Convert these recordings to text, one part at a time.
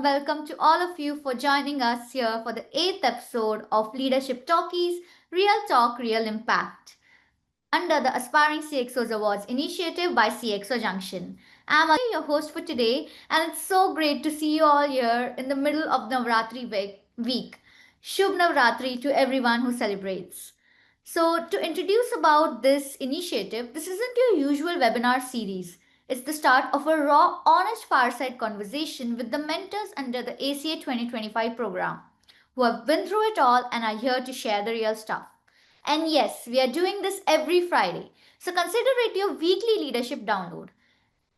warm welcome to all of you for joining us here for the 8th episode of Leadership Talkies Real Talk, Real Impact under the Aspiring CXOs Awards initiative by CXO Junction. I'm your host for today, and it's so great to see you all here in the middle of Navratri week. Shubh Navratri to everyone who celebrates. So, to introduce about this initiative, this isn't your usual webinar series. It's the start of a raw, honest fireside conversation with the mentors under the ACA 2025 program who have been through it all and are here to share the real stuff. And yes, we are doing this every Friday. So consider it your weekly leadership download.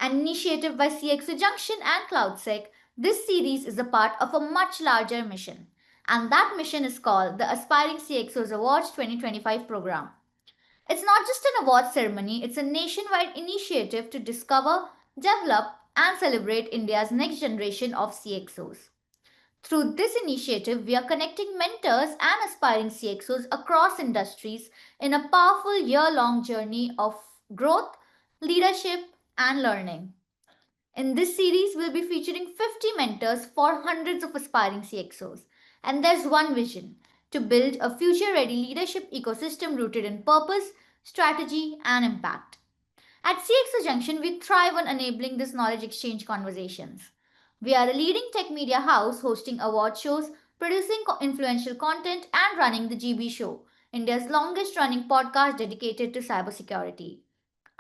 An initiative by CXO Junction and CloudSEK, this series is a part of a much larger mission. And that mission is called the Aspiring CXOs Awards 2025 program. It's not just an award ceremony, it's a nationwide initiative to discover, develop, and celebrate India's next generation of CXOs. Through this initiative, we are connecting mentors and aspiring CXOs across industries in a powerful year long journey of growth, leadership, and learning. In this series, we'll be featuring 50 mentors for hundreds of aspiring CXOs. And there's one vision to build a future ready leadership ecosystem rooted in purpose, strategy, and impact. At CXO Junction, we thrive on enabling this knowledge exchange conversations. We are a leading tech media house hosting award shows, producing influential content, and running the GB Show, India's longest running podcast dedicated to cybersecurity.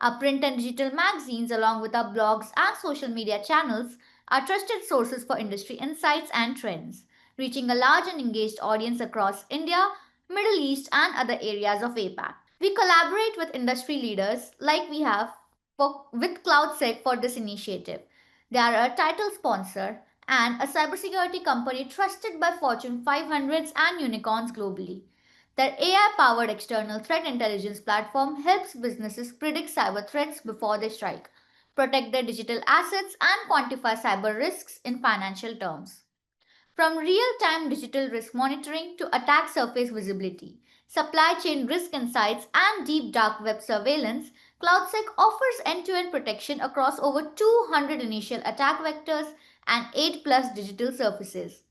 Our print and digital magazines, along with our blogs and social media channels, are trusted sources for industry insights and trends, reaching a large and engaged audience across India, Middle East, and other areas of APAC. We collaborate with industry leaders like we have with CloudSEK for this initiative. They are a title sponsor and a cybersecurity company trusted by Fortune 500s and unicorns globally. Their AI powered external threat intelligence platform helps businesses predict cyber threats before they strike, protect their digital assets, and quantify cyber risks in financial terms. From real time digital risk monitoring to attack surface visibility, supply chain risk insights, and deep dark web surveillance, CloudSEK offers end to end protection across over 200 initial attack vectors and 8 plus digital surfaces.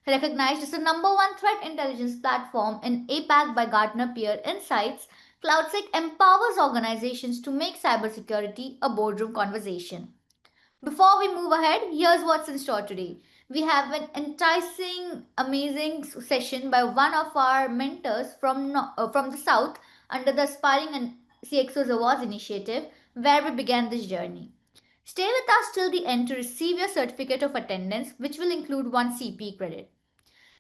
Recognized as the number one threat intelligence platform in APAC by Gartner Peer Insights, CloudSEK empowers organizations to make cybersecurity a boardroom conversation. Before we move ahead, here's what's in store today. We have an enticing, amazing session by one of our mentors from the South under the Aspiring and CXOs Awards initiative, where we began this journey. Stay with us till the end to receive your certificate of attendance, which will include one CP credit.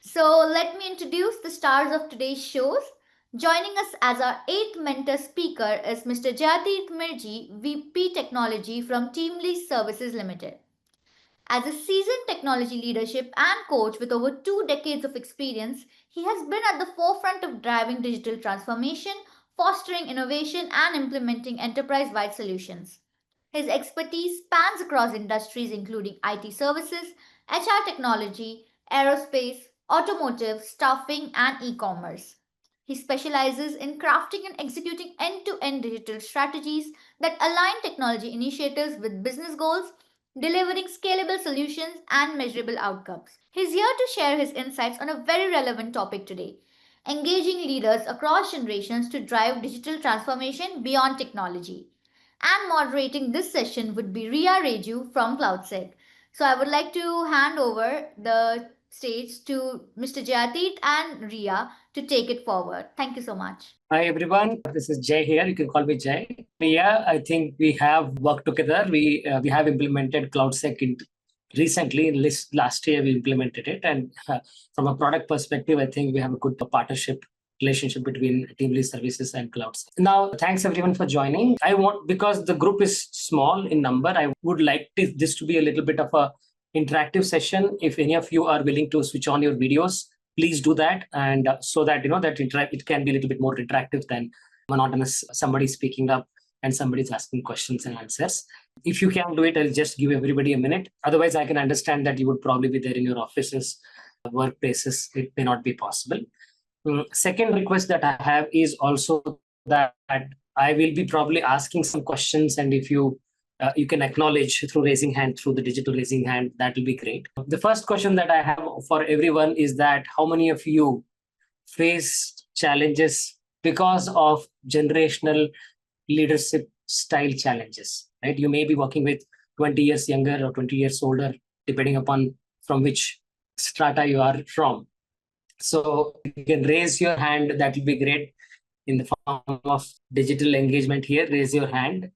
So, let me introduce the stars of today's shows. Joining us as our 8th mentor speaker is Mr. Jayateerth Mirji, VP Technology from Teamlease Services Limited. As a seasoned technology leadership and coach with over 2 decades of experience, he has been at the forefront of driving digital transformation, fostering innovation, and implementing enterprise wide solutions. His expertise spans across industries including IT services, HR technology, aerospace, automotive, staffing, and e commerce. He specializes in crafting and executing end to end digital strategies that align technology initiatives with business goals, delivering scalable solutions and measurable outcomes. He's here to share his insights on a very relevant topic today, engaging leaders across generations to drive digital transformation beyond technology. And moderating this session would be Ria Reju from CloudSEK. So I would like to hand over the stage to Mr. Jayateerth and Ria to take it forward. Thank you so much. Hi everyone, this is Jay here. You can call me Jay. Yeah, I think we have worked together. We have implemented CloudSEK recently. Last year we implemented it, and from a product perspective, I think we have a good partnership relationship between Teamlease services and CloudSEK. Now, thanks everyone for joining. Because the group is small in number, I would like this to be a little bit of a interactive session. If any of you are willing to switch on your videos, please do that, and so that it can be a little bit more interactive than monotonous somebody speaking up and somebody's asking questions and answers. If you can do it, I'll just give everybody a minute. Otherwise, I can understand that you would probably be there in your offices, workplaces. It may not be possible. Second request that I have is also that I will be probably asking some questions, and if you you can acknowledge through raising hand, through the digital raising hand. That will be great. The first question that I have for everyone is that how many of you face challenges because of generational leadership style challenges, right? You may be working with 20 years younger or 20 years older, depending upon from which strata you are from. So you can raise your hand. That will be great. In the form of digital engagement here, raise your hand.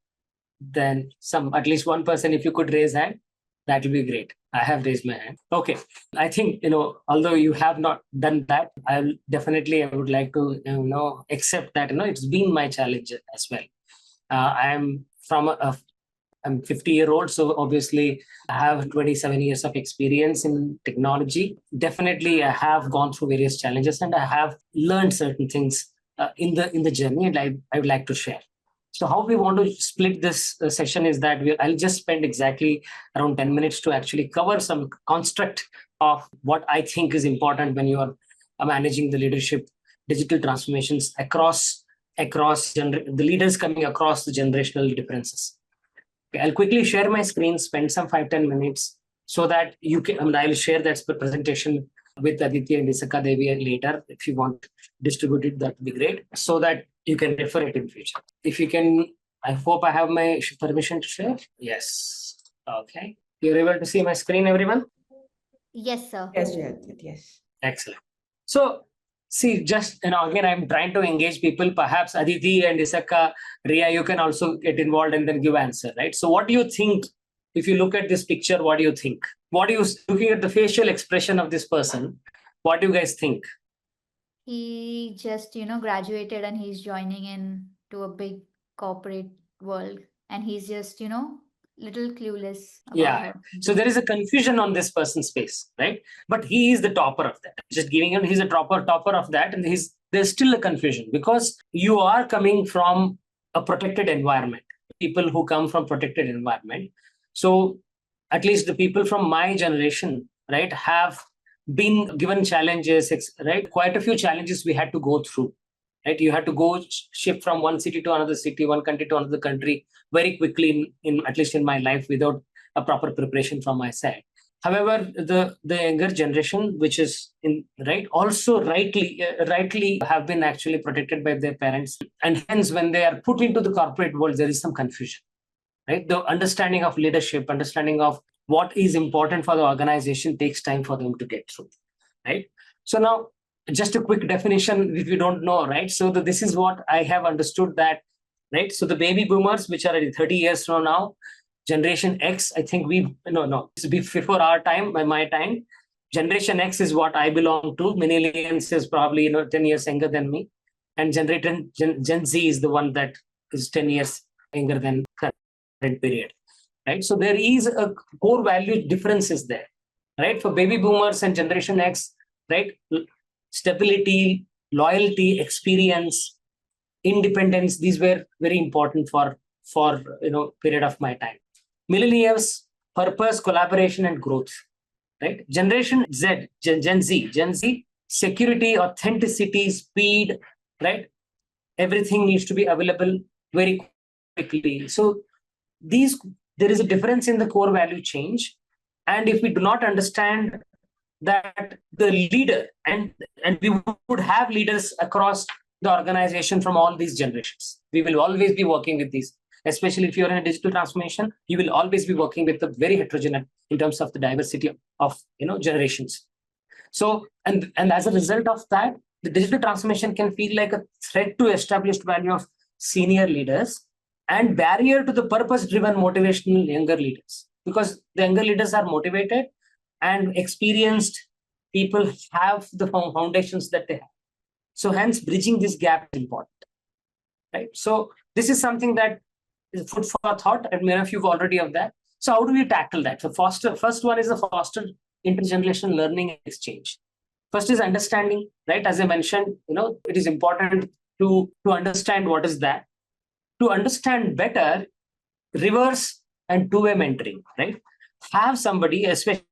Then at least one person, if you could raise hand, that will be great. I have raised my hand. Okay. I think, although you have not done that, I would like to, accept that, it's been my challenge as well. I'm 50-year-old, so obviously I have 27 years of experience in technology. Definitely, I have gone through various challenges and I have learned certain things in the journey, and I would like to share. So how we want to split this session is that I'll just spend exactly around 10 minutes to actually cover some construct of what I think is important when you are managing the leadership digital transformations across the leaders coming across the generational differences. Okay, I'll quickly share my screen, spend some 5-10 minutes so that you can, I'll share that presentation with Aditya and Isaka Devi later. If you want distributed, that would be great, so that you can refer it in future. If you can, I hope I have my permission to share. Yes. Okay. You're able to see my screen, everyone? Yes, sir. Yes, Jayateerth, yes. Excellent. So, see, just, again, I'm trying to engage people. Perhaps Aditi and Isaka, Ria, you can also get involved and then give answer, right? So what do you think? If you look at this picture, what do you think? What are you looking at the facial expression of this person? What do you guys think? He just, graduated and he's joining in to a big corporate world, and he's just, little clueless about Yeah. So there is a confusion on this person's face, right? But he is the topper of that. Just giving him, he's a topper of that, and there's still a confusion because you are coming from a protected environment. People who come from protected environment. So at least the people from my generation, right, have been given challenges, right? Quite a few challenges we had to go through, right? You had to go shift from one city to another city, one country to another country very quickly, in at least in my life, without a proper preparation from my side. However, the younger generation, which is also rightly have been actually protected by their parents, and hence when they are put into the corporate world, there is some confusion, right? The understanding of leadership, understanding of what is important for the organization takes time for them to get through, right? So now, just a quick definition, if you don't know, right? So this is what I have understood that, right? So the baby boomers, which are 30 years from now, Generation X, I think it's before our time, by my time. Generation X is what I belong to. Millennials is probably 10 years younger than me, and Gen Z is the one that is 10 years younger than current period, right? So there is a core value differences there, right? For baby boomers and Generation X, right? Stability, loyalty, experience, independence, these were very important for period of my time. Millennials, purpose, collaboration, and growth, right? Generation Z, Gen Z, security, authenticity, speed, right? Everything needs to be available very quickly. So there is a difference in the core value change, and if we do not understand that the leader, and we would have leaders across the organization from all these generations. We will always be working with these, especially if you're in a digital transformation, you will always be working with a very heterogeneous in terms of the diversity of generations. So, and as a result of that, the digital transformation can feel like a threat to established value of senior leaders and barrier to the purpose-driven motivational younger leaders, because the younger leaders are motivated and experienced people have the foundations that they have. So hence bridging this gap is important, right? So this is something that is food for thought, and many of you have already of that. So how do we tackle that? So first one is the foster intergenerational learning and exchange. First is understanding, right? As I mentioned, it is important to understand what is that. To understand better, reverse and two-way mentoring, right? Have somebody, especially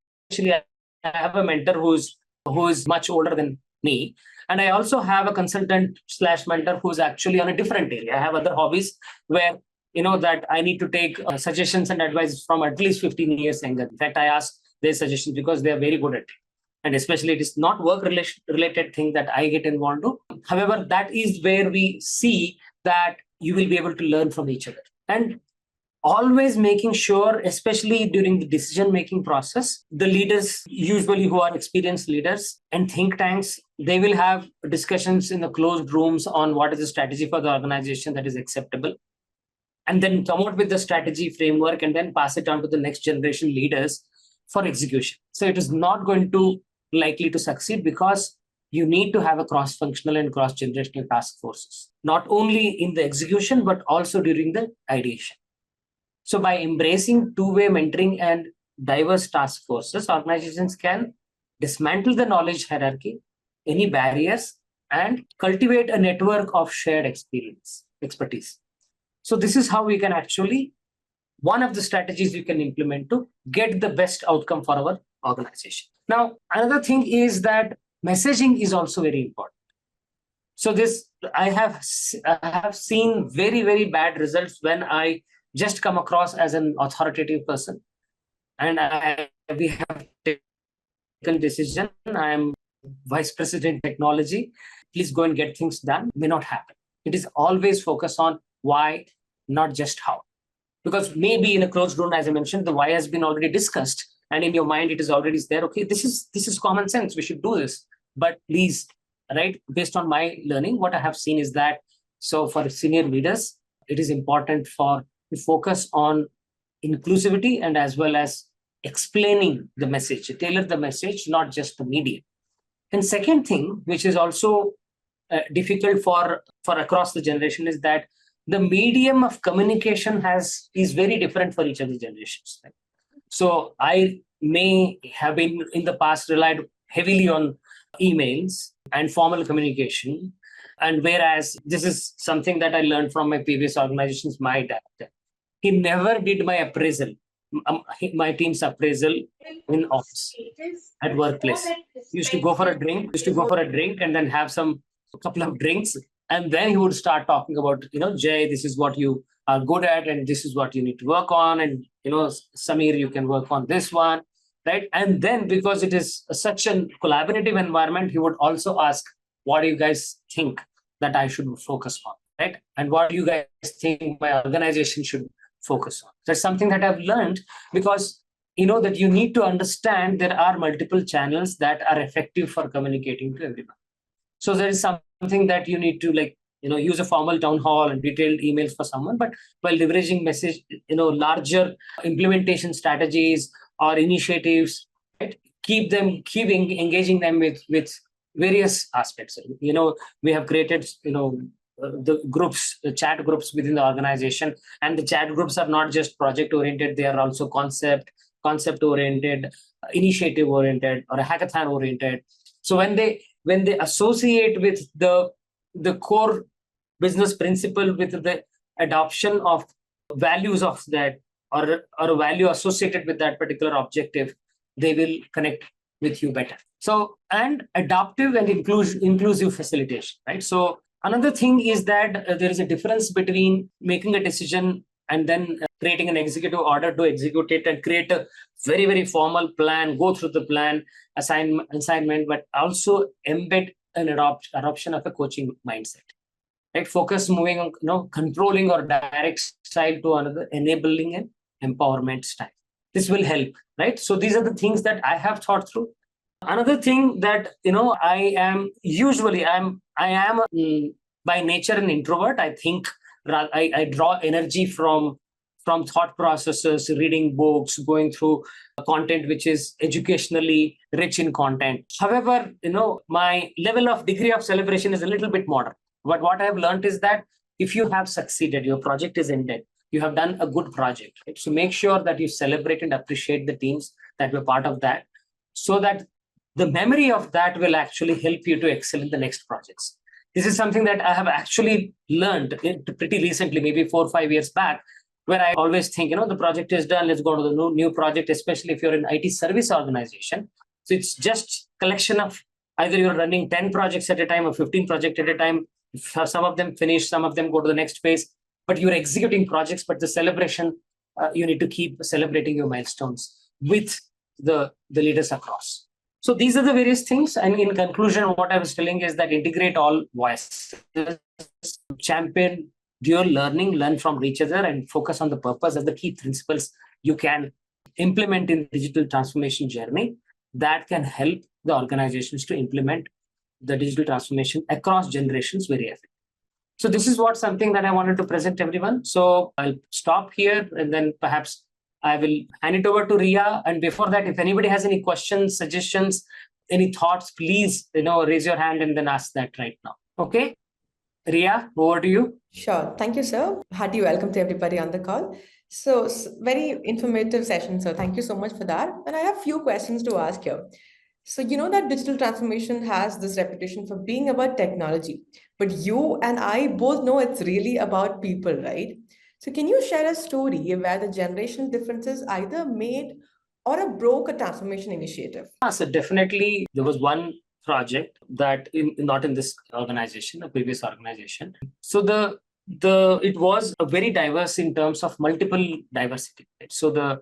I have a mentor who is much older than me, and I also have a consultant / mentor who's actually on a different area. I have other hobbies where that I need to take suggestions and advice from at least 15 years younger. In fact, I ask their suggestions because they are very good at it. And especially it is not work related thing that I get involved to. However, that is where we see that you will be able to learn from each other. And always making sure, especially during the decision-making process, the leaders, usually who are experienced leaders and think tanks, they will have discussions in the closed rooms on what is the strategy for the organization that is acceptable, and then come out with the strategy framework and then pass it on to the next generation leaders for execution. So it is not going to likely to succeed because you need to have a cross-functional and cross-generational task forces, not only in the execution, but also during the ideation. So by embracing two-way mentoring and diverse task forces, organizations can dismantle the knowledge hierarchy, any barriers, and cultivate a network of shared expertise. So this is how we can actually, one of the strategies we can implement to get the best outcome for our organization. Now, another thing is that messaging is also very important. So I have seen very, very bad results when I just come across as an authoritative person, and we have taken decision. I am vice president technology. Please go and get things done. May not happen. It is always focused on why, not just how. Because maybe in a closed room, as I mentioned, the why has been already discussed, and in your mind it is already there. Okay, this is common sense. We should do this. But please, right? Based on my learning, what I have seen is that so for senior leaders, it is important to focus on inclusivity and as well as explaining the message, tailor the message, not just the medium. And second thing, which is also difficult for across the generation, is that the medium of communication is very different for each of the generations. Right? So I may have been in the past relied heavily on emails and formal communication. And whereas this is something that I learned from my previous organizations, my dad, he never did my appraisal, my team's appraisal in office, at workplace. Used to go for a drink and then have a couple of drinks. And then he would start talking about, Jay, this is what you are good at, and this is what you need to work on. And, Samir, you can work on this one, right? And then because it is such a collaborative environment, he would also ask, what do you guys think that I should focus on, right? And what do you guys think my organization should focus on? That's something that I've learned because, that you need to understand there are multiple channels that are effective for communicating to everyone. So there is something that you need to use a formal town hall and detailed emails for someone, but by leveraging message, larger implementation strategies or initiatives, right? Keep engaging them with various aspects. We have created, the chat groups within the organization, and the chat groups are not just project oriented; they are also concept oriented, initiative oriented, or a hackathon oriented. So when they associate with the core business principle with the adoption of values of that or a value associated with that particular objective, they will connect with you better. So, and adaptive and inclusive facilitation, right? So another thing is that there is a difference between making a decision and then creating an executive order to execute it and create a very, very formal plan, go through the plan, assignment, but also embed an adoption of a coaching mindset, right? Focus moving on, controlling or direct style to another, enabling an empowerment style. This will help, right? So these are the things that I have thought through. Another thing that, I am by nature an introvert. I think I draw energy from thought processes, reading books, going through content which is educationally rich in content. However, my level of degree of celebration is a little bit moderate. But what I have learned is that if you have succeeded, your project is ended, you have done a good project. Right? So make sure that you celebrate and appreciate the teams that were part of that, so that the memory of that will actually help you to excel in the next projects. This is something that I have actually learned pretty recently, maybe 4 or 5 years back, where I always think, the project is done, let's go to the new project, especially if you're an IT service organization. So it's just collection of either you're running 10 projects at a time or 15 projects at a time. Some of them finish, some of them go to the next phase. but you're executing projects, but the celebration, you need to keep celebrating your milestones with the leaders across. So these are the various things. And in conclusion, what I was telling is that integrate all voices, champion dual learning, learn from each other, and focus on the purpose of the key principles you can implement in digital transformation journey that can help the organizations to implement the digital transformation across generations very effectively. So this is what something that I wanted to present everyone. So I'll stop here and then perhaps I will hand it over to Ria. And before that, if anybody has any questions, suggestions, any thoughts, please, raise your hand and then ask that right now. Okay. Ria, over to you. Sure. Thank you, sir. Hearty welcome to everybody on the call. So very informative session, sir. Thank you so much for that. And I have a few questions to ask here. So you know that digital transformation has this reputation for being about technology, but you and I both know it's really about people, right? So can you share a story where the generational differences either made or broke a transformation initiative? So definitely there was one project that not in this organization, a previous organization. So it was a very diverse in terms of multiple diversity. Right? So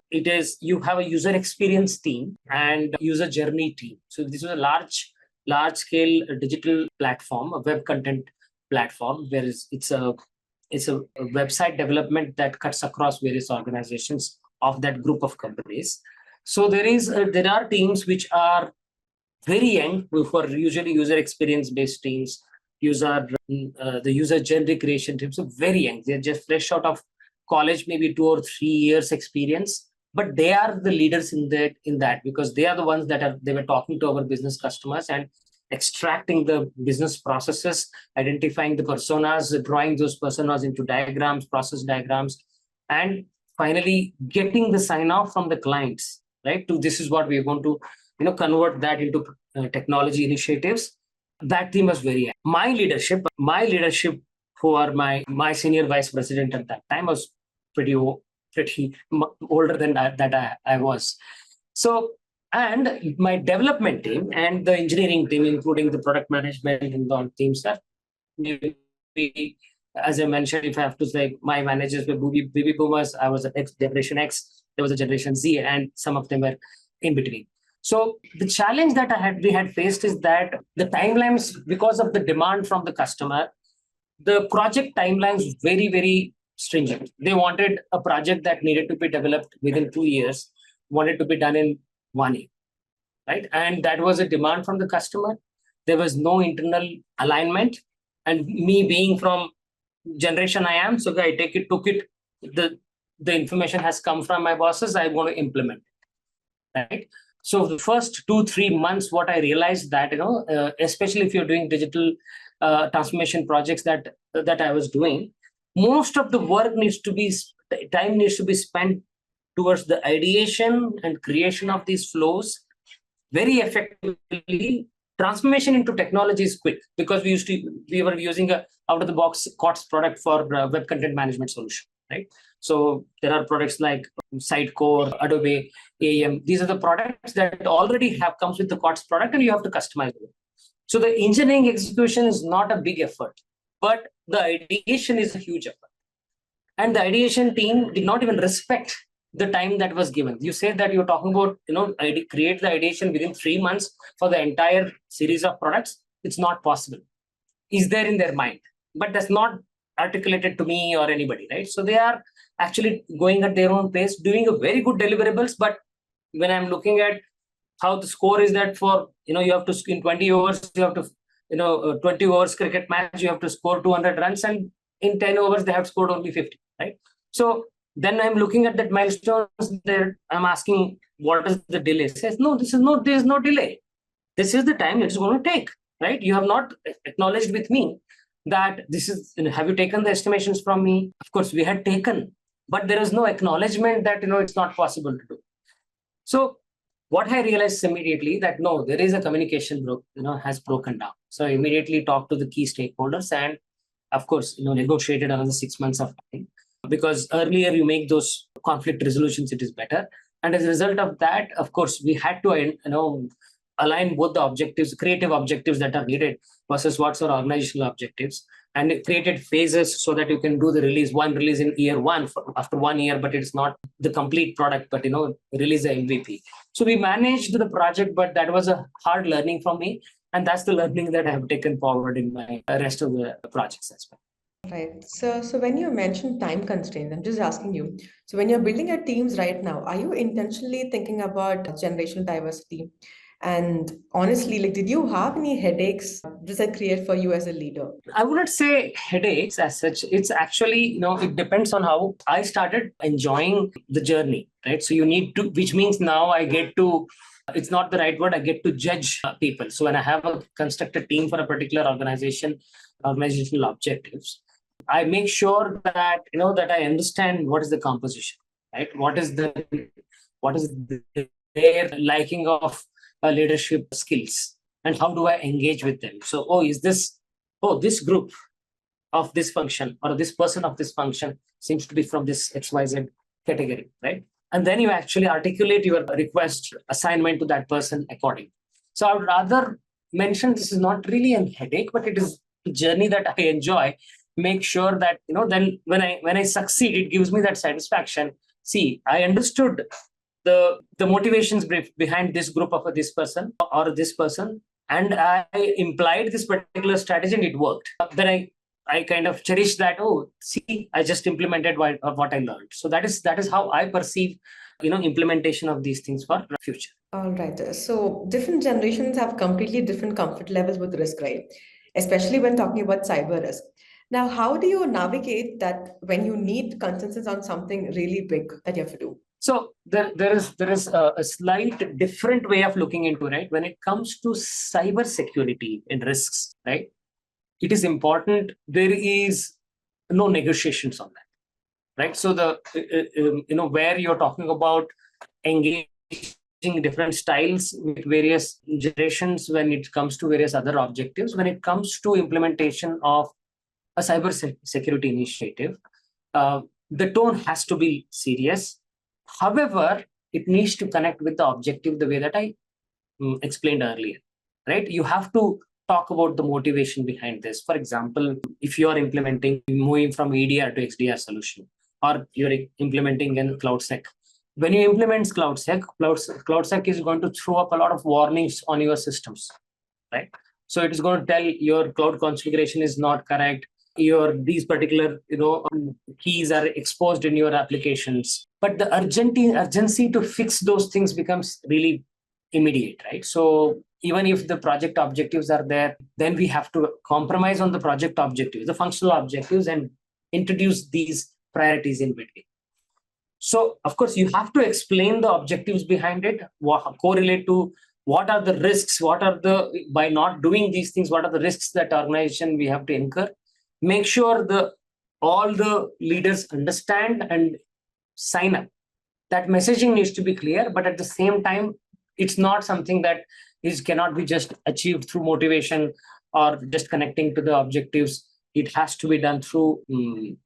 you have a user experience team and user journey team. So this is a large scale digital platform, a web content platform, where it's a website development that cuts across various organizations of that group of companies. So there are teams which are very young, who are usually user experience based teams, the user journey creation teams are very young. They're just fresh out of college, maybe 2 or 3 years experience, but they are the leaders in that because they are the ones they were talking to our business customers and extracting the business processes, identifying the personas, drawing those personas into diagrams, process diagrams, and finally getting the sign off from the clients, right? To this is what we are going to convert that into technology initiatives. That team was very young. My leadership, who are my senior vice president at that time, was pretty older than that I was. So, and my development team and the engineering team, including the product management and all teams, that maybe, as I mentioned, if I have to say, my managers were baby boomers. I was Generation X. There was a Generation Z, and some of them were in between. So the challenge that we had faced is that the timelines, because of the demand from the customer, the project timelines very, very stringent. They wanted a project that needed to be developed within 2 years, wanted to be done in 1 year, right? And that was a demand from the customer. There was no internal alignment. And me being from generation I am, so I took it. The information has come from my bosses. I want to implement it, right? So the first 2-3 months, what I realized that, especially if you're doing digital transformation projects that I was doing, most of the time needs to be spent towards the ideation and creation of these flows very effectively. Transformation into technology is quick because we were using a out-of-the-box COTS product for web content management solution, right? So there are products like Sitecore, Adobe, AEM. These are the products that already comes with the COTS product, and you have to customize it. So the engineering execution is not a big effort, but the ideation is a huge effort. And the ideation team did not even respect the time that was given. You said that you're talking about, create the ideation within 3 months for the entire series of products. It's not possible. Is there in their mind, but that's not articulated to me or anybody, right? So they are actually going at their own pace, doing a very good deliverables. But when I'm looking at how the score is that for, you have to, in 20 overs, you have to, 20 overs cricket match, you have to score 200 runs, and in 10 overs, they have scored only 50, right? So then I'm looking at that milestones there. I'm asking, what is the delay? It says, no, there is no delay. This is the time it's going to take, right? You have not acknowledged with me that this is, have you taken the estimations from me? Of course, we had taken, but there is no acknowledgement that, it's not possible to do. So what I realized immediately that no, there is a communication has broken down. So I immediately talked to the key stakeholders and of course, negotiated another 6 months of time, because earlier you make those conflict resolutions, it is better. And as a result of that, of course, we had to, align both the objectives, creative objectives that are needed versus what's our organizational objectives, and it created phases so that you can do the release, one release in year one after 1 year, but it's not the complete product, but release the MVP. So we managed the project, but that was a hard learning for me. And that's the learning that I have taken forward in my rest of the projects as well. Right. So when you mentioned time constraints, I'm just asking you. So when you're building your teams right now, are you intentionally thinking about generational diversity? And honestly, like, did you have any headaches does that create for you as a leader? I wouldn't say headaches as such. It's actually, it depends on how I started enjoying the journey, right? So you need to, which means now I get to, it's not the right word, I get to judge people. So when I have a constructed team for a particular organizational objectives, I make sure that, that I understand what is the composition, right? What is their liking of leadership skills, and how do I engage with them? So, this group of this function or this person of this function seems to be from this XYZ category, right? And then you actually articulate your request assignment to that person accordingly. So I would rather mention this is not really a headache, but it is a journey that I enjoy. Make sure that, then when I succeed, it gives me that satisfaction. See, I understood the motivations behind this group of this person or this person, and I implied this particular strategy and it worked. Then I kind of cherish that. Oh, see, I just implemented what I learned. So that is how I perceive, implementation of these things for the future. All right. So different generations have completely different comfort levels with risk, right? Especially when talking about cyber risk. Now, how do you navigate that when you need consensus on something really big that you have to do? So there is a slight different way of looking into, right? When it comes to cyber security and risks, right? It is important. There is no negotiations on that, right? So where you're talking about engaging different styles with various generations when it comes to various other objectives, when it comes to implementation of a cyber security initiative, the tone has to be serious. However, it needs to connect with the objective the way that I explained earlier, right? You have to talk about the motivation behind this. For example, if you are moving from EDR to XDR solution, or you're implementing in CloudSEK, when you implement CloudSEK is going to throw up a lot of warnings on your systems, right? So it is going to tell your cloud configuration is not correct. These particular keys are exposed in your applications, but the urgency to fix those things becomes really immediate, right? So even if the project objectives are there, then we have to compromise on the project objectives, the functional objectives, and introduce these priorities in between. So of course you have to explain the objectives behind it, correlate to what are the risks, by not doing these things, what are the risks that organization we have to incur. Make sure all the leaders understand and sign up. That messaging needs to be clear, but at the same time, it's not something that cannot be just achieved through motivation or just connecting to the objectives. It has to be done through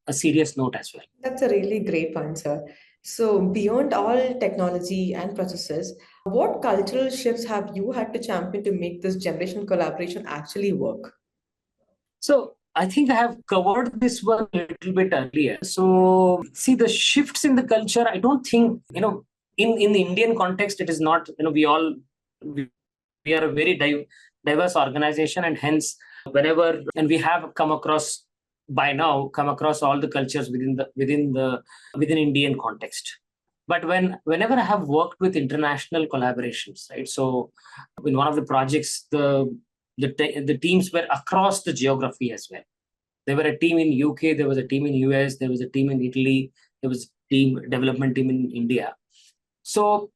a serious note as well. That's a really great point, sir. So beyond all technology and processes, what cultural shifts have you had to champion to make this generation collaboration actually work? So I think I have covered this one a little bit earlier. So see, the shifts in the culture, I don't think, in the Indian context, it is not, we are a very diverse organization, and hence we have come across all the cultures within Indian context. But whenever I have worked with international collaborations, right? So in one of the projects, the teams were across the geography as well. There were a team in UK, there was a team in US, there was a team in Italy, there was a development team in India. So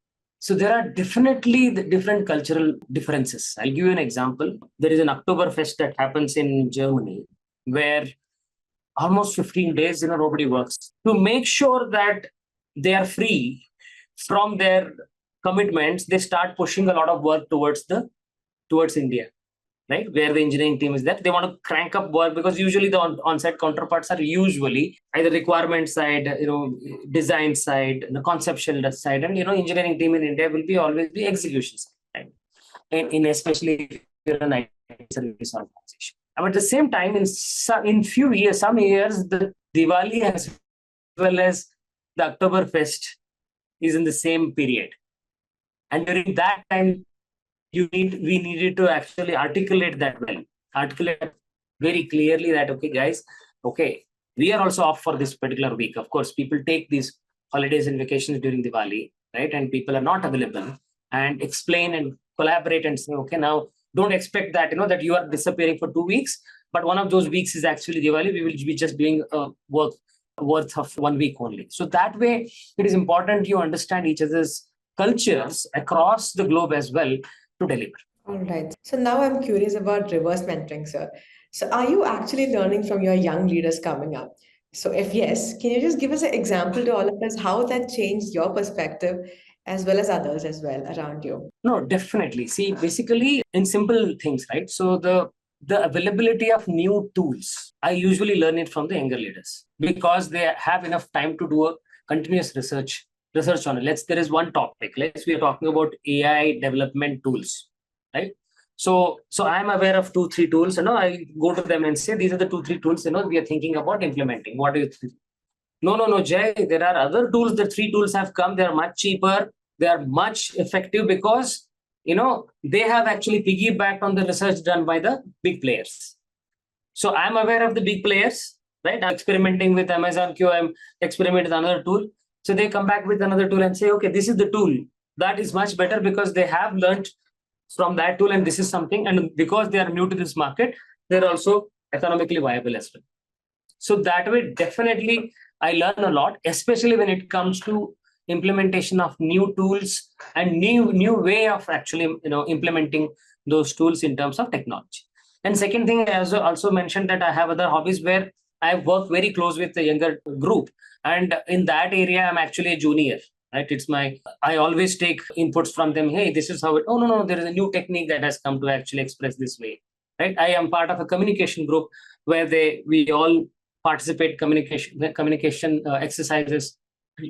there are definitely the different cultural differences. I'll give you an example. There is an Oktoberfest that happens in Germany, where almost 15 days, nobody works. To make sure that they are free from their commitments, they start pushing a lot of work towards India, right? Where the engineering team is there. They want to crank up work because usually the on-site counterparts are usually either requirement side, design side, the conceptual side, and engineering team in India will always be execution side, right? in especially if you're an IT service organization. But at the same time, in few years, some years, the Diwali as well as the Oktoberfest is in the same period. And during that time, we needed to actually articulate that well, articulate very clearly that, okay, guys, okay, we are also off for this particular week. Of course, people take these holidays and vacations during Diwali, right? And people are not available, and explain and collaborate and say, okay, now don't expect that, that you are disappearing for 2 weeks, but one of those weeks is actually Diwali. We will be just doing work worth of 1 week only. So that way, it is important you understand each other's cultures across the globe as well to deliver. All right. So now I'm curious about reverse mentoring, sir. So are you actually learning from your young leaders coming up? So if yes, can you just give us an example to all of us how that changed your perspective as well as others as well around you? No, definitely. See, basically in simple things, right? So the availability of new tools, I usually learn it from the younger leaders because they have enough time to do a continuous research on it. There is one topic. We are talking about AI development tools, right? So I'm aware of 2-3 tools. I go to them and say, these are the 2-3 tools. We are thinking about implementing. What do you think? No, Jay. There are other tools. The 3 tools have come. They are much cheaper. They are much effective because they have actually piggybacked on the research done by the big players. So I'm aware of the big players, right? I'm experimenting with Amazon Q. I'm experimenting with another tool. So they come back with another tool and say, okay, this is the tool that is much better because they have learned from that tool, and this is something. And because they are new to this market, they're also economically viable as well. So that way, definitely, I learn a lot, especially when it comes to implementation of new tools and new way of actually implementing those tools in terms of technology. And second thing, I also mentioned that I have other hobbies where I work very close with the younger group, and in that area I'm actually a junior, right? I always take inputs from them. Hey, this is how it. Oh no, there is a new technique that has come to actually express this way, right? I am part of a communication group where we all participate communication exercises.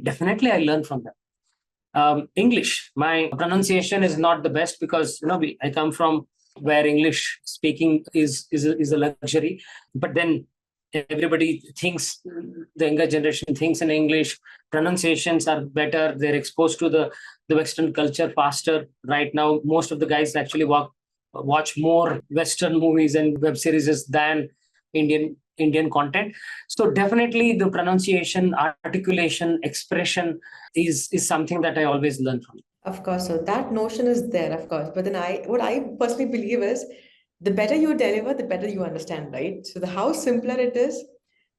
Definitely, I learn from them. English, my pronunciation is not the best because I come from where English speaking is a luxury, but then everybody thinks, the younger generation thinks in English. Pronunciations are better. They're exposed to the Western culture faster. Right now, most of the guys actually watch more Western movies and web series than Indian content. So definitely the pronunciation, articulation, expression is something that I always learn from. Of course, so that notion is there, of course. But then what I personally believe is the better you deliver, the better you understand, right? So the how simpler it is,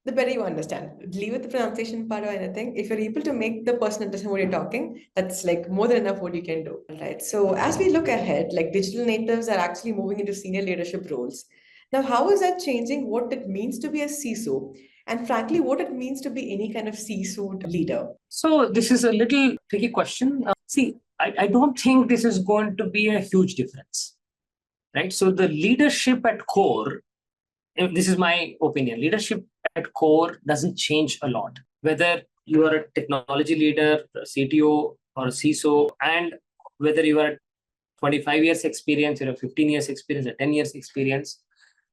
the better you understand. Leave it the pronunciation part or anything. If you're able to make the person understand what you're talking, that's like more than enough what you can do. Right. So as we look ahead, like digital natives are actually moving into senior leadership roles. Now, how is that changing what it means to be a CISO? And frankly, what it means to be any kind of C-suite leader? So this is a little tricky question. See, I don't think this is going to be a huge difference, right? So the leadership at core, this is my opinion, leadership at core doesn't change a lot. Whether you are a technology leader, a CTO, or a CISO, and whether you are 25 years experience, 15 years experience, or 10 years experience,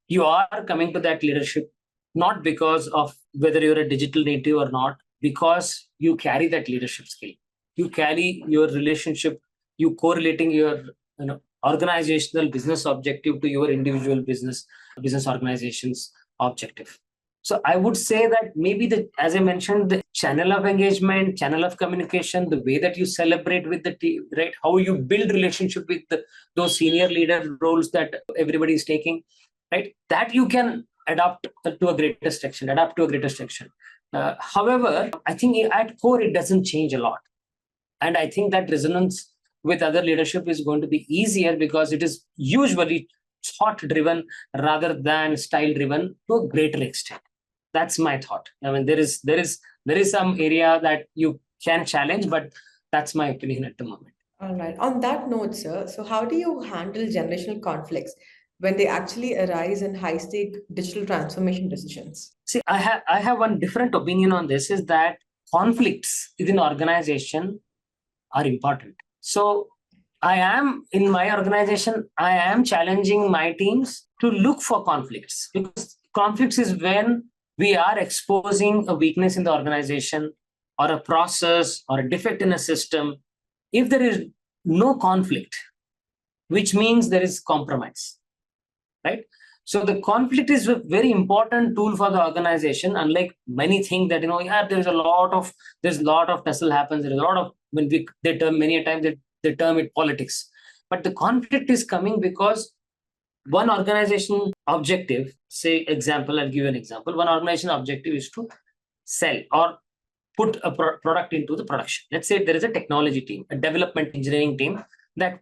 you are coming to that leadership not because of whether you're a digital native or not, because you carry that leadership skill. You carry your relationship, you correlating your organizational business objective to your individual business organization's objective. So I would say that maybe as I mentioned, the channel of engagement, channel of communication, the way that you celebrate with the team, right? How you build relationship with those senior leader roles that everybody is taking, right? That you can adapt to a greater section. However, I think at core, it doesn't change a lot. And I think that resonance with other leadership is going to be easier because it is usually thought driven rather than style driven to a greater extent. That's my thought. I mean, there is some area that you can challenge, but that's my opinion at the moment. All right. On that note, sir, so how do you handle generational conflicts when they actually arise in high-stake digital transformation decisions? See, I have one different opinion on this, is that conflicts within organization are important. So I am in my organization, I am challenging my teams to look for conflicts, because conflicts is when we are exposing a weakness in the organization or a process or a defect in a system. If there is no conflict, which means there is compromise, right? So the conflict is a very important tool for the organization. Unlike many think that, yeah, there's a lot of tussle happens. There's a lot of, they term many a time they term it politics. But the conflict is coming because one organization objective, say example, I'll give you an example. One organization objective is to sell or put a product into the production. Let's say there is a technology team, a development engineering team that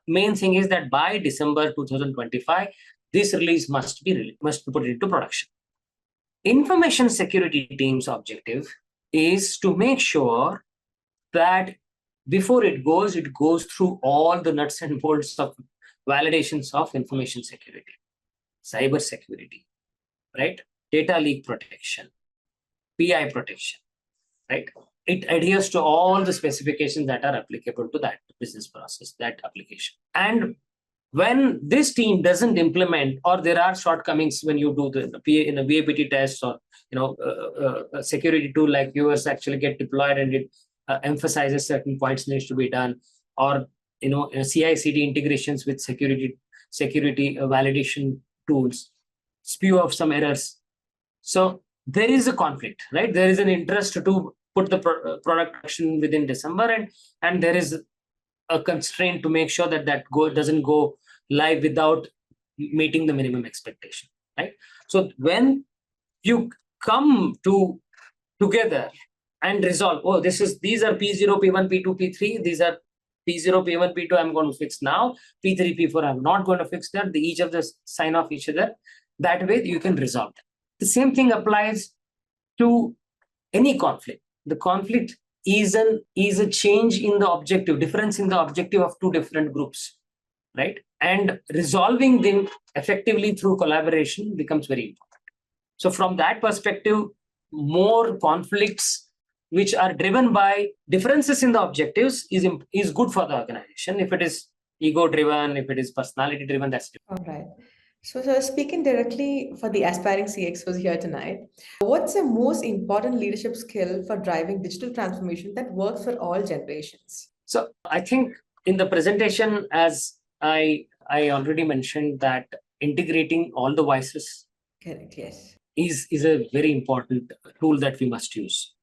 main thing is that by December 2025, this release must be put into production. Information security team's objective is to make sure that before it goes through all the nuts and bolts of validations of information security, cyber security, right? Data leak protection, PI protection, right? It adheres to all the specifications that are applicable to that business process, that application. And when this team doesn't implement, or there are shortcomings when you do the in a VAPT test, or a security tool like yours actually get deployed and it emphasizes certain points needs to be done, or CI/CD integrations with security validation tools spew off some errors. So there is a conflict, right? There is an interest to put the product action within December, and there is a constraint to make sure that doesn't go live without meeting the minimum expectation, right? So when you come together and resolve, these are P0, P1, P2, P3, these are P0, P1, P2, I'm going to fix now, P3, P4, I'm not going to fix that, each of them sign off each other. That way you can resolve that. The same thing applies to any conflict. The conflict is a change in the objective, difference in the objective of two different groups, right? And resolving them effectively through collaboration becomes very important. So from that perspective, more conflicts which are driven by differences in the objectives is good for the organization. If it is ego driven, if it is personality driven, that's different. All right. So speaking directly for the aspiring CXOs here tonight, what's the most important leadership skill for driving digital transformation that works for all generations? So I think in the presentation, as I already mentioned, that integrating all the voices, correct, yes, is a very important tool that we must use,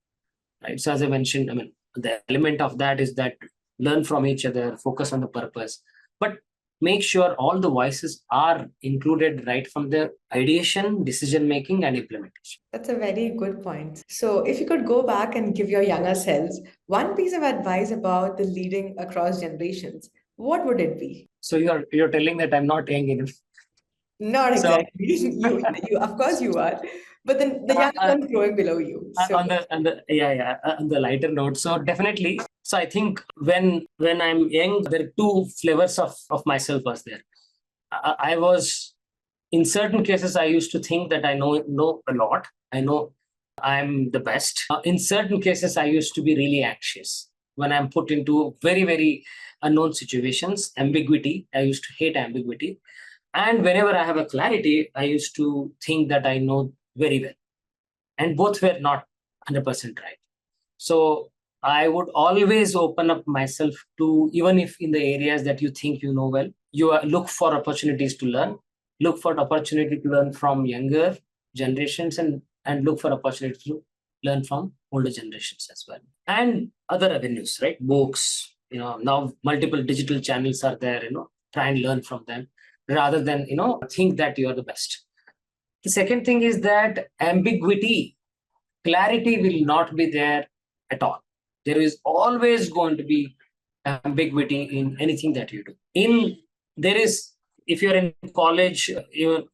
right? So as I mentioned, the element of that is that learn from each other, focus on the purpose, but make sure all the voices are included right from the ideation, decision making, and implementation. That's a very good point. So if you could go back and give your younger selves one piece of advice about the leading across generations, what would it be? So you're telling that I'm not young enough. Not exactly. You of course you are, but then the younger one growing below you. So. On the lighter note. So definitely. So I think when I'm young, there are two flavors of myself was there. I was, in certain cases, I used to think that I know a lot. I know I'm the best. In certain cases, I used to be really anxious when I'm put into very, very unknown situations. Ambiguity. I used to hate ambiguity. And whenever I have a clarity, I used to think that I know very well. And both were not 100% right. So I would always open up myself to, even if in the areas that you think you know well, look for opportunities to learn, look for opportunity to learn from younger generations, and look for opportunity to learn from older generations as well. And other avenues, right? Books, now multiple digital channels are there, try and learn from them rather than, think that you are the best. The second thing is that ambiguity, clarity will not be there at all. There is always going to be ambiguity in anything that you do. If you're in college,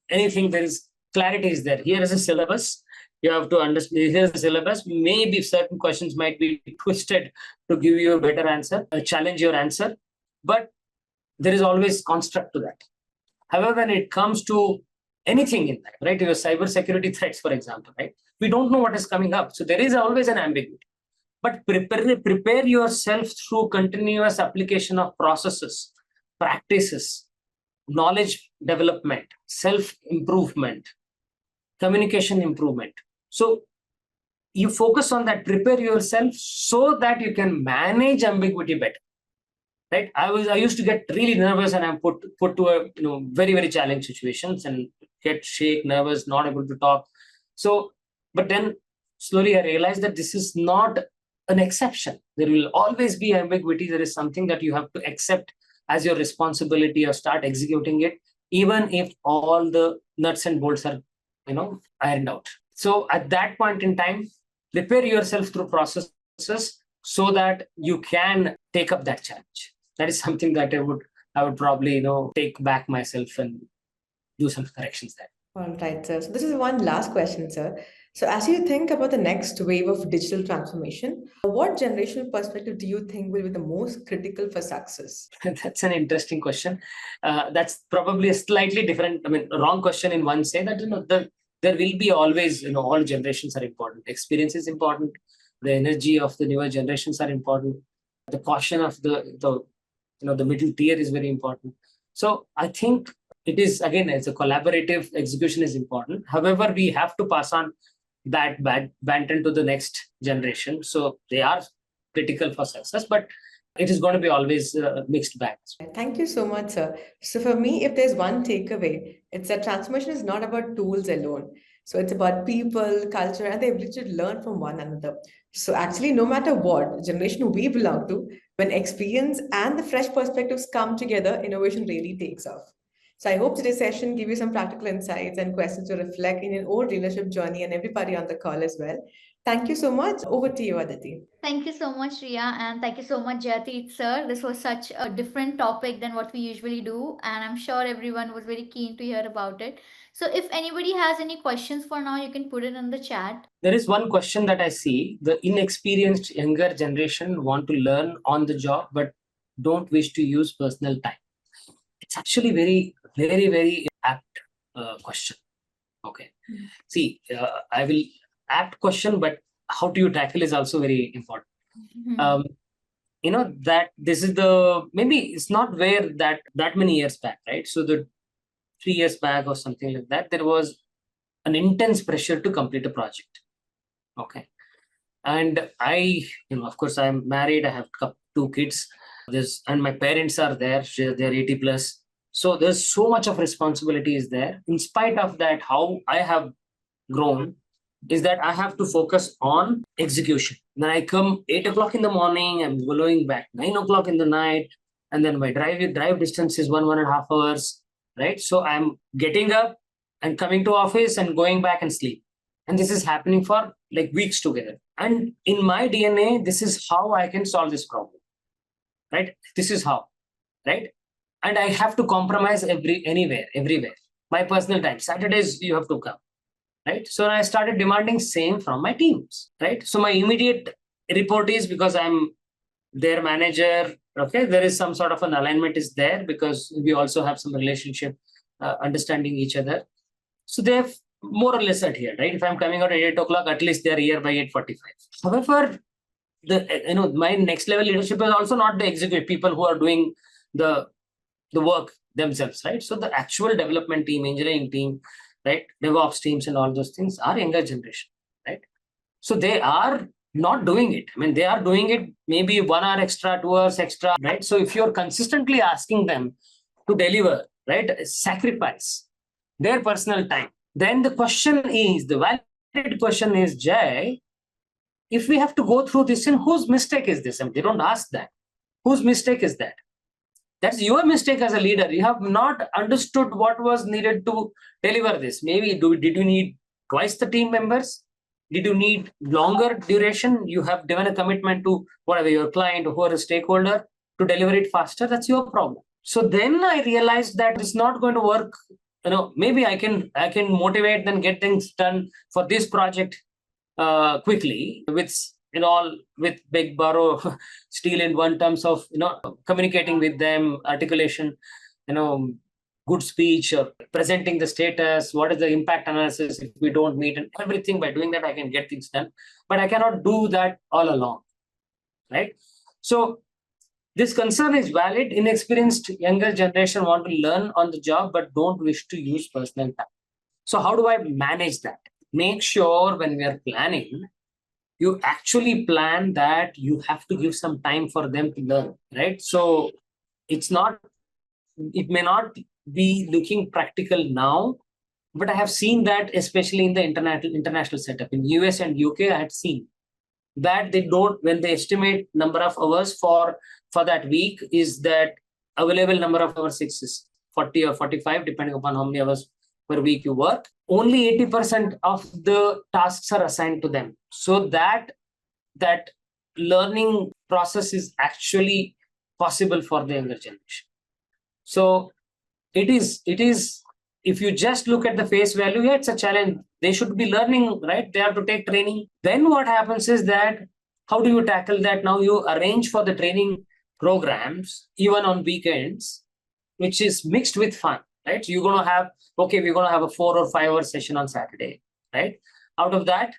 anything, there is clarity is there. Here is a syllabus. You have to understand, here's the syllabus. Maybe certain questions might be twisted to give you a better answer, challenge your answer, but there is always construct to that. However, when it comes to anything in that, right? Your cyber security threats, for example, right? We don't know what is coming up. So there is always an ambiguity. but prepare yourself through continuous application of processes, practices, knowledge development, self-improvement, communication improvement. So you focus on that, prepare yourself so that you can manage ambiguity better. Right? I used to get really nervous, and I'm put to a very, very challenging situations and get shake, nervous, not able to talk. So, but then slowly I realized that this is not an exception. There will always be ambiguity. There is something that you have to accept as your responsibility or start executing it, even if all the nuts and bolts are ironed out. So at that point in time, prepare yourself through processes so that you can take up that challenge. That is something that I would probably take back myself and do some corrections there. All right, sir. So this is one last question, sir. So as you think about the next wave of digital transformation, what generational perspective do you think will be the most critical for success? That's an interesting question. That's probably a slightly different, wrong question in one say that there will be always, all generations are important. Experience is important. The energy of the newer generations are important. The caution of the middle tier is very important. So I think it is, again, as a collaborative execution is important. However, we have to pass on that baton to the next generation. So they are critical for success, but it is going to be always mixed bags. Thank you so much, sir. So for me, if there's one takeaway, it's that transformation is not about tools alone. So it's about people, culture, and the ability to learn from one another. So actually, no matter what generation we belong to, when experience and the fresh perspectives come together, innovation really takes off. So I hope today's session give you some practical insights and questions to reflect in your own leadership journey, and everybody on the call as well. Thank you so much. Over to you, Aditi. Thank you so much, Ria, and thank you so much, Jayateerth sir. This was such a different topic than what we usually do, and I'm sure everyone was very keen to hear about it. So if anybody has any questions for now, you can put it in the chat. There is one question that I see. The inexperienced younger generation want to learn on the job, but don't wish to use personal time. It's actually very, very, very apt question. Okay. See, I will apt question, but how do you tackle is also very important. That this is maybe it's not where that many years back, right? So the 3 years back or something like that, there was an intense pressure to complete a project. Okay. And I, of course, I'm married. I have 2 kids. And my parents are there. They're 80 plus. So there's so much of responsibility is there. In spite of that, how I have grown is that I have to focus on execution. Then I come 8 o'clock in the morning, I'm going back 9 o'clock in the night, and then my drive distance is 1.5 hours, right? So I'm getting up and coming to office and going back and sleep. And this is happening for like weeks together. And in my DNA, this is how I can solve this problem, right? This is how, right? And I have to compromise everywhere. My personal time, Saturdays, you have to come. Right. So I started demanding same from my teams. Right. So my immediate report is, because I'm their manager. Okay. There is some sort of an alignment is there because we also have some relationship, understanding each other. So they've more or less adhered. Right. If I'm coming out at 8 o'clock, at least they're here by 8:45. However, my next level leadership is also not the executive people who are doing the work themselves. Right. So the actual development team, engineering team, right, DevOps teams and all those things are younger generation, right? So they are not doing it. They are doing it maybe 1 hour extra, 2 hours extra, right? So if you're consistently asking them to deliver, right, sacrifice their personal time, then the valid question is, Jay, if we have to go through this, and whose mistake is this? They don't ask that. Whose mistake is that? That's your mistake as a leader. You have not understood what was needed to deliver this. Maybe did you need twice the team members? Did you need longer duration? You have given a commitment to whatever your client or a stakeholder to deliver it faster. That's your problem. So then I realized that it's not going to work. Maybe I can motivate and get things done for this project quickly with big borrow steel in one terms of communicating with them, articulation, good speech, or presenting the status, what is the impact analysis if we don't meet, and everything. By doing that I can get things done, but I cannot do that all along. right? So this concern is valid. Inexperienced younger generation want to learn on the job, but don't wish to use personal time. So how do I manage that? Make sure when we are planning, you actually plan that you have to give some time for them to learn, right? So it may not be looking practical now, but I have seen that especially in the international setup in US and UK, I had seen that they don't, when they estimate number of hours for that week, is that available number of hours is 40 or 45, depending upon how many hours per week you work. Only 80% of the tasks are assigned to them, so that learning process is actually possible for the younger generation. So it is if you just look at the face value, yeah, it's a challenge. They should be learning, right? They have to take training. Then what happens is that, how do you tackle that? Now you arrange for the training programs, even on weekends, which is mixed with fun, right? So you're going to have, okay, we're going to have a 4 or 5 hour session on Saturday, right? Out of that,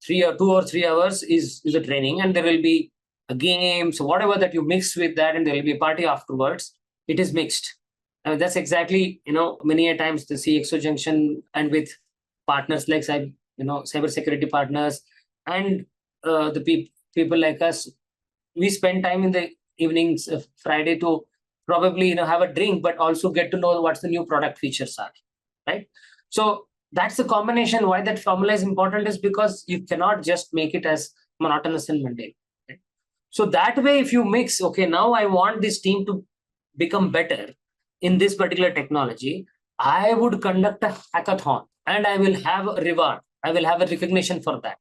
2 or 3 hours is a training, and there will be a game. So whatever that you mix with that, and there will be a party afterwards, it is mixed. I mean, that's exactly, many a times the CXO Junction and with partners like cybersecurity partners and the people like us, we spend time in the evenings of Friday to probably have a drink, but also get to know what's the new product features are, right? So that's the combination. Why that formula is important is because you cannot just make it as monotonous and mundane, right? So that way, if you mix, okay, now I want this team to become better in this particular technology, I would conduct a hackathon and I will have a reward. I will have a recognition for that.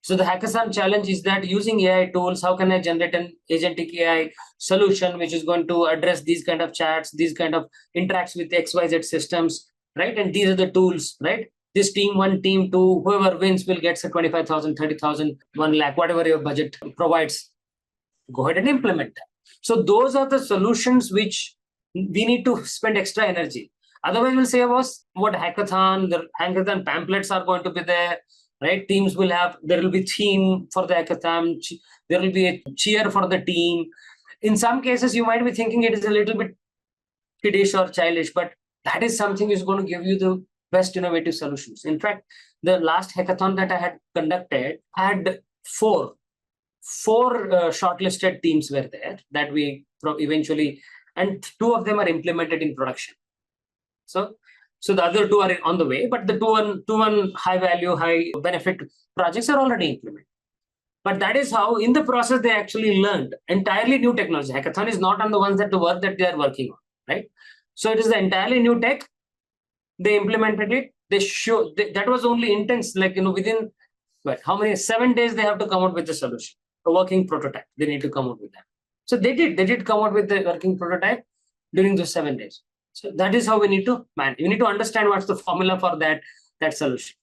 So the hackathon challenge is that using AI tools, how can I generate an agentic AI solution which is going to address these kind of chats, these kind of interacts with XYZ systems, right? And these are the tools, right? This team 1, team 2, whoever wins will get 25,000, 30,000, 1 lakh, whatever your budget provides. Go ahead and implement that. So those are the solutions which we need to spend extra energy. Otherwise, we'll say what hackathon, the hackathon pamphlets are going to be there, right? Teams will have, there will be theme for the hackathon, there will be a cheer for the team. In some cases, you might be thinking it is a little bit kiddish or childish, but that is something is going to give you the best innovative solutions. In fact, the last hackathon that I had conducted had four shortlisted teams were there that we eventually, and 2 of them are implemented in production. So the other 2 are on the way, but the two high value, high benefit projects are already implemented. But that is how, in the process, they actually learned entirely new technology. Hackathon is not on the ones that the work that they are working on, right? So it is the entirely new tech. They implemented it. That was only intense, within how many 7 days they have to come out with the solution, a working prototype. They need to come out with that. So they did come out with the working prototype during those 7 days. So that is how we need to manage. You need to understand what's the formula for that solution.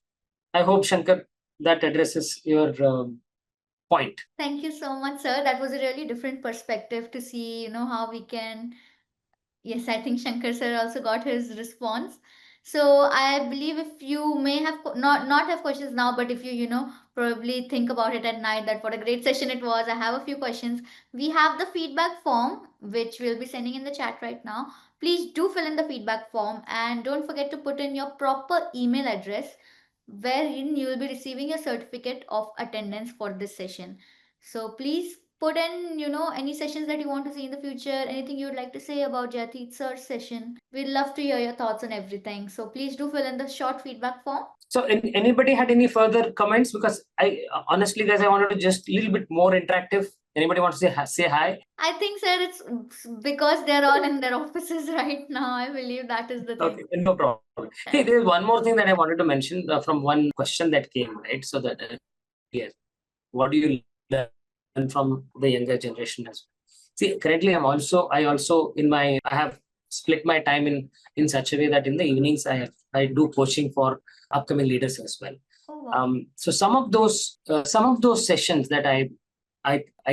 I hope, Shankar, that addresses your point. Thank you so much, sir. That was a really different perspective to see, how we can. Yes, I think Shankar sir also got his response. So I believe if you may have not have questions now, but if you probably think about it at night, that what a great session it was. I have a few questions. We have the feedback form which we'll be sending in the chat right now. Please do fill in the feedback form and don't forget to put in your proper email address wherein you will be receiving a certificate of attendance for this session. So please put in, any sessions that you want to see in the future, anything you would like to say about Jayateerth sir's session. We'd love to hear your thoughts on everything. So please do fill in the short feedback form. So anybody had any further comments? Because I honestly, guys, I wanted to just a little bit more interactive. Anybody want to say hi? I think, sir, it's because they're all in their offices right now. I believe that is the thing. Okay, no problem. Hey, there's one more thing that I wanted to mention from one question that came, right? So that, yes, what do you learn from the younger generation as well? See, currently I have split my time in such a way that in the evenings I do coaching for upcoming leaders as well. Oh, wow. So some of those sessions that I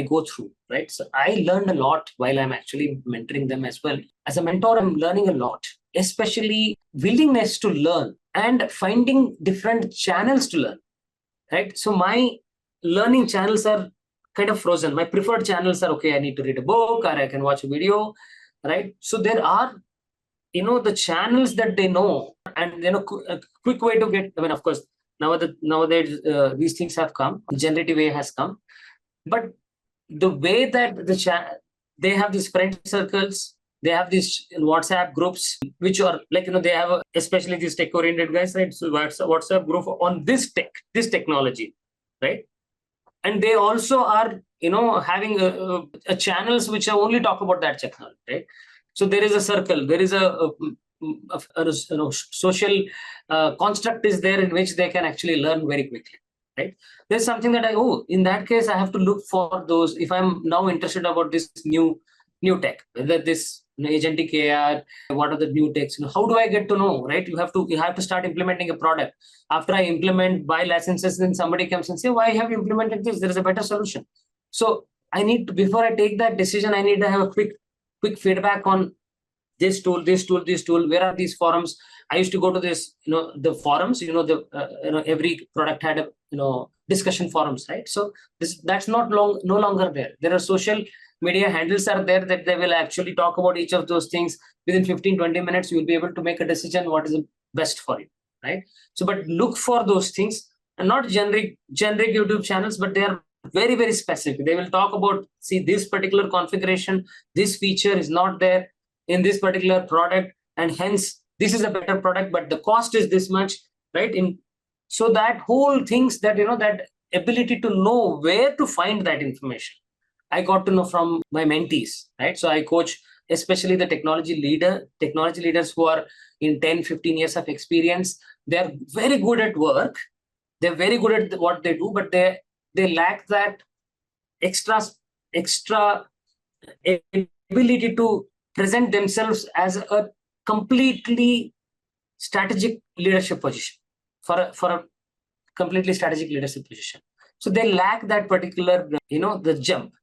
go through, right? So I learned a lot while I'm actually mentoring them as well. As a mentor, I'm learning a lot, especially willingness to learn and finding different channels to learn, right? So my learning channels are kind of frozen. My preferred channels are, okay, I need to read a book or I can watch a video, right? So there are, the channels that they know, and a quick way to get, of course, nowadays these things have come, generative AI has come, but the way that they have these friend circles, they have these WhatsApp groups, which are like, they have especially these tech oriented guys, right? So WhatsApp group on this technology, right? And they also are, having a channels which only talk about that technology, right? So there is a circle, there is a social construct is there in which they can actually learn very quickly, right? There's something that in that case, I have to look for those. If I'm now interested about this new tech, whether this agentic AI, what are the new techs, how do I get to know, right? You have to start implementing a product. After I implement, buy licenses, then somebody comes and say, why have you implemented this? There is a better solution. So I need to, before I take that decision, I need to have a quick feedback on this tool. Where are these forums? I used to go to this, the forums, every product had a, discussion forums, right? So that's no longer there. There are social media handles are there that they will actually talk about each of those things. Within 15-20 minutes, you will be able to make a decision what is the best for you, right? So, but look for those things, and not generic YouTube channels, but they are very, very specific. They will talk about, see, this particular configuration, this feature is not there in this particular product, and hence this is a better product, but the cost is this much, right? So that whole things that, that ability to know where to find that information, I got to know from my mentees, right? So I coach especially the technology leaders who are in 10-15 years of experience. They're very good at work, they're very good at what they do, but they lack that extra ability to present themselves as a completely strategic leadership position, for a completely strategic leadership position. So they lack that particular, the jump.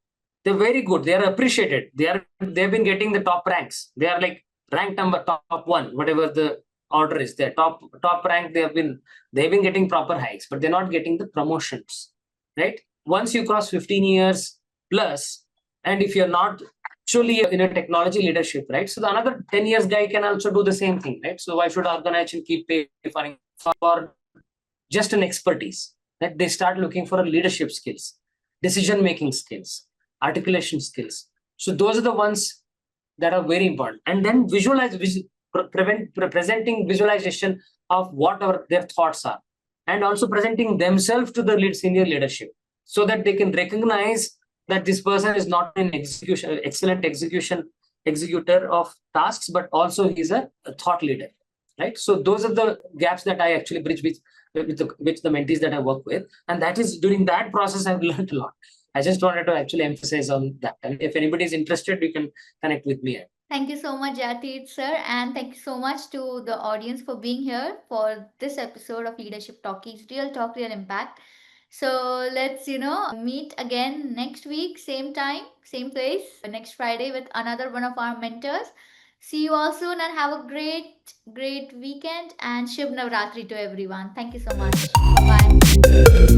They're very good, they are appreciated, they've been getting the top ranks, they are like ranked number top one, whatever the order is there, top rank. They've been getting proper hikes, but they're not getting the promotions, right? Once you cross 15 years plus, and if you're not actually in a technology leadership, right? So the another 10 years guy can also do the same thing, right? So why should organization keep paying for just an expertise? That they start looking for leadership skills, decision making skills, articulation skills. So those are the ones that are very important. And then presenting visualization of what their thoughts are, and also presenting themselves to the senior leadership, so that they can recognize that this person is not an excellent executor of tasks, but also he's a thought leader, right? So those are the gaps that I actually bridge with the mentees that I work with. And that is, during that process, I've learned a lot. I just wanted to actually emphasize on that. And if anybody is interested, you can connect with me. Thank you so much, Jayateerth sir, and thank you so much to the audience for being here for this episode of Leadership Talkies, Real Talk, Real Impact. So let's, meet again next week, same time, same place, next Friday with another one of our mentors. See you all soon and have a great weekend, and Shubh Navratri to everyone. Thank you so much. Bye-bye.